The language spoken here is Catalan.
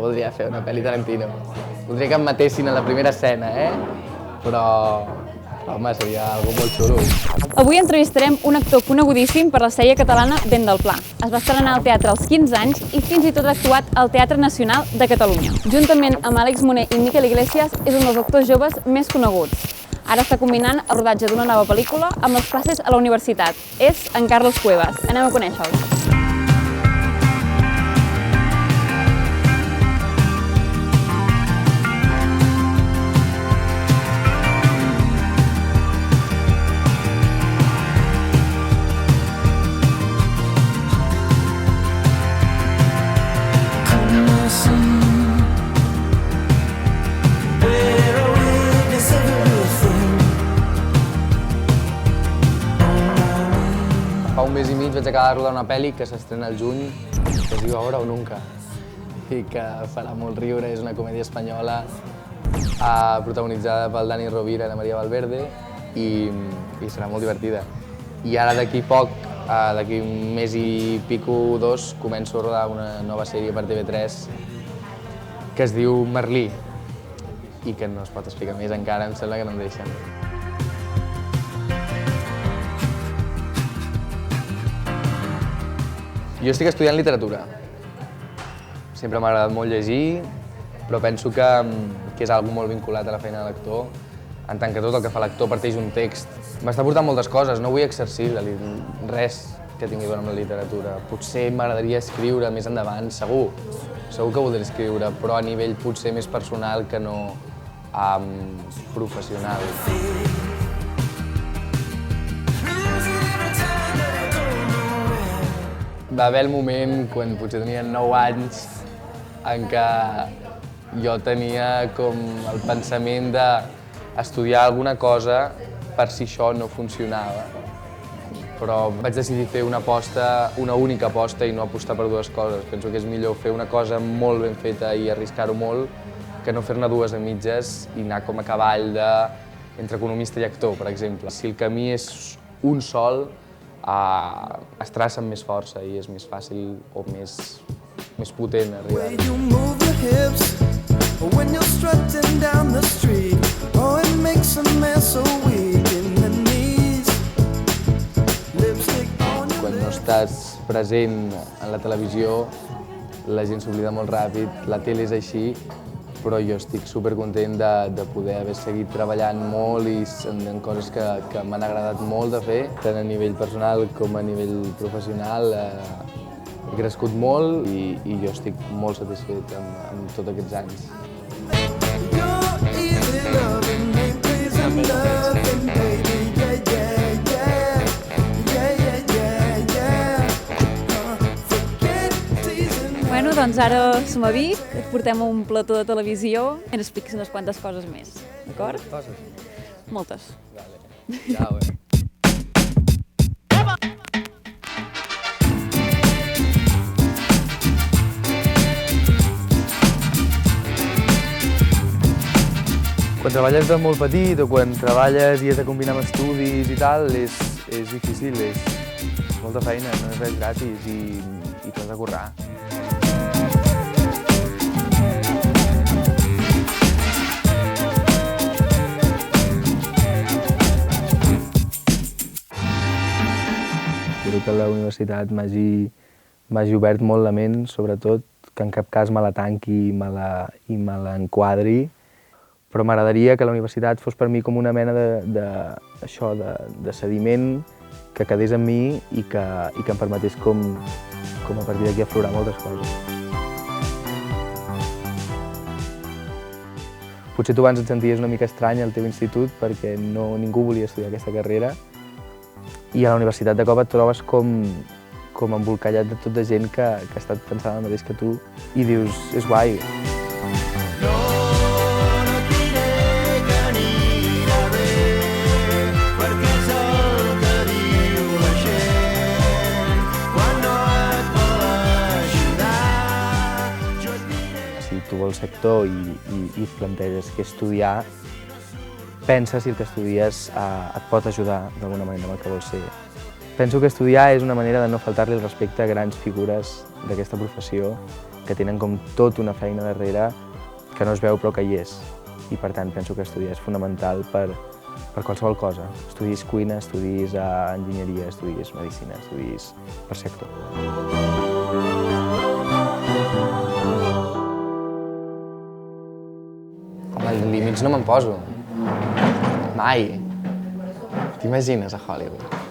voldria fer una pel·li Tarantino. Voldria que em matessin a la primera escena, Però, home, seria algo molt xulo. Avui entrevistarem un actor conegudíssim per la sèrie catalana Vent del Pla. Es va estrenar al teatre als 15 anys i fins i tot ha actuat al Teatre Nacional de Catalunya. Juntament amb Àlex Moner i Miquel Iglesias, és un dels actors joves més coneguts. Ara està combinant el rodatge d'una nova pel·lícula amb les classes a la universitat. És en Carlos Cuevas. Anem a conèixer-lo. Fa un mes i mig vaig acabar de rodar una pel·li que s'estrena al juny, que es diu Ahora o Nunca, i que farà molt riure. És una comèdia espanyola protagonitzada pel Dani Rovira i la Maria Valverde i serà molt divertida. I ara d'aquí poc, d'aquí un mes i pico, dos, començo a rodar una nova sèrie per TV3 que es diu Merlí i que no es pot explicar més encara, em sembla que no em deixen. Jo estic estudiant literatura. Sempre m'ha agradat molt llegir, però penso que és algo molt vinculat a la feina de l'actor, en tant que tot el que fa l'actor parteix d'un text. M'està portant moltes coses, no vull exercir res que tingui a veure amb la literatura. Potser m'agradaria escriure més endavant, segur que voldré escriure, però a nivell potser més personal que no professional. Va haver el moment, quan potser tenia 9 anys, en què jo tenia com el pensament d'estudiar alguna cosa per si això no funcionava. Però vaig decidir fer una única aposta i no apostar per dues coses. Penso que és millor fer una cosa molt ben feta i arriscar-ho molt que no fer-ne dues a mitges i anar com a cavall entre economista i actor, per exemple. Si el camí és un sol, es traça amb més força i és més fàcil o més potent arribar. Quan no estàs present en la televisió, la gent s'oblida molt ràpid, la tele és així, però jo estic supercontent de poder haver seguit treballant molt i en coses que m'han agradat molt de fer, tant a nivell personal com a nivell professional. He crescut molt i jo estic molt satisfet amb tots aquests anys. Bueno, doncs ara som a Vic, et portem un plató de televisió i ens expliques unes quantes coses més, d'acord? Coses? Moltes. Vale. Ciao, Quan treballes de molt petit o quan treballes i has de combinar amb estudis i tal, és difícil, és molta feina, no és res gratis i t'ho has de currar. Espero que la universitat m'hagi obert molt la ment, sobretot que en cap cas me la tanqui i me l'enquadri, però m'agradaria que la universitat fos per mi com una mena de sediment que quedés en mi i que em permetés com a partir d'aquí aflorar moltes coses. Potser tu abans et senties una mica estrany al teu institut perquè ningú volia estudiar aquesta carrera i a la universitat de cop et trobes com embolcallat de tota gent que ha estat pensant el mateix que tu i dius, és guai. Si tu vols ser actor i et planteges què estudiar, pensa si el que estudies et pot ajudar d'alguna manera amb el que vols ser. Penso que estudiar és una manera de no faltar-li el respecte a grans figures d'aquesta professió que tenen com tota una feina darrere que no es veu però que hi és. I per tant penso que estudiar és fonamental per qualsevol cosa. Estudis cuina, estudis enginyeria, estudis medicina, estudis per ser actor. Home, límits no me'n poso. Mai. T'imagines a Hollywood?